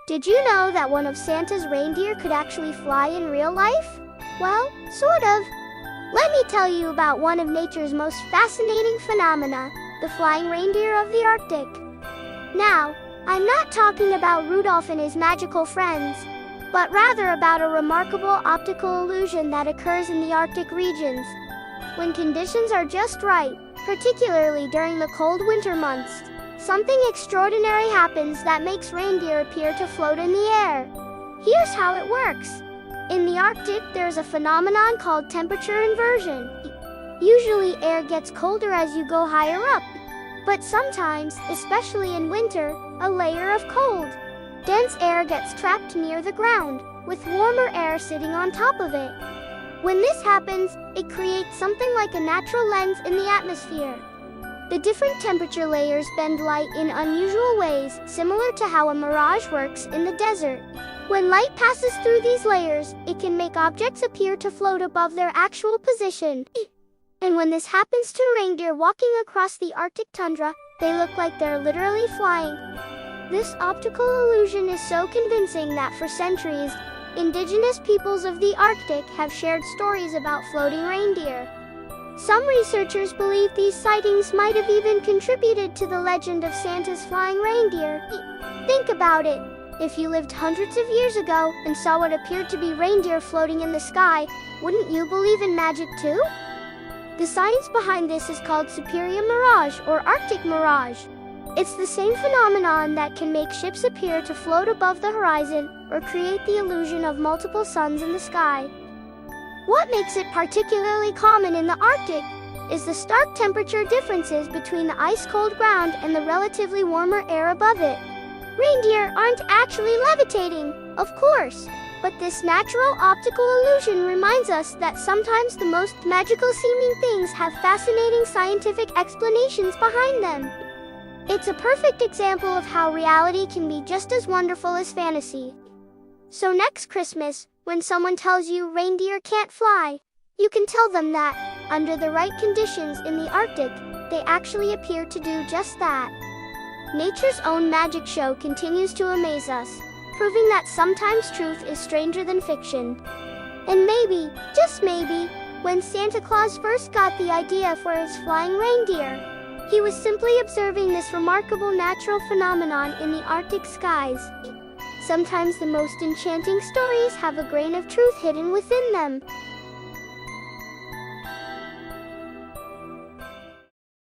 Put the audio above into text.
Did you know that one of Santa's reindeer could actually fly in real life? Well, sort of. Let me tell you about one of nature's most fascinating phenomena, the flying reindeer of the Arctic. Now, I'm not talking about Rudolph and his magical friends, but rather about a remarkable optical illusion that occurs in the Arctic regions. When conditions are just right, particularly during the cold winter months, something extraordinary happens that makes reindeer appear to float in the air. Here's how it works. In the Arctic, there's a phenomenon called temperature inversion. Usually, air gets colder as you go higher up. But sometimes, especially in winter, a layer of cold, dense air gets trapped near the ground, with warmer air sitting on top of it. When this happens, it creates something like a natural lens in the atmosphere. The different temperature layers bend light in unusual ways, similar to how a mirage works in the desert. When light passes through these layers, it can make objects appear to float above their actual position. And when this happens to reindeer walking across the Arctic tundra, they look like they're literally flying. This optical illusion is so convincing that for centuries, indigenous peoples of the Arctic have shared stories about floating reindeer. Some researchers believe these sightings might have even contributed to the legend of Santa's flying reindeer. Think about it. If you lived hundreds of years ago and saw what appeared to be reindeer floating in the sky, wouldn't you believe in magic too? The science behind this is called superior mirage or Arctic mirage. It's the same phenomenon that can make ships appear to float above the horizon or create the illusion of multiple suns in the sky. What makes it particularly common in the Arctic is the stark temperature differences between the ice-cold ground and the relatively warmer air above it. Reindeer aren't actually levitating, of course, but this natural optical illusion reminds us that sometimes the most magical-seeming things have fascinating scientific explanations behind them. It's a perfect example of how reality can be just as wonderful as fantasy. So next Christmas, when someone tells you reindeer can't fly, you can tell them that, under the right conditions in the Arctic, they actually appear to do just that. Nature's own magic show continues to amaze us, proving that sometimes truth is stranger than fiction. And maybe, just maybe, when Santa Claus first got the idea for his flying reindeer, he was simply observing this remarkable natural phenomenon in the Arctic skies. Sometimes the most enchanting stories have a grain of truth hidden within them.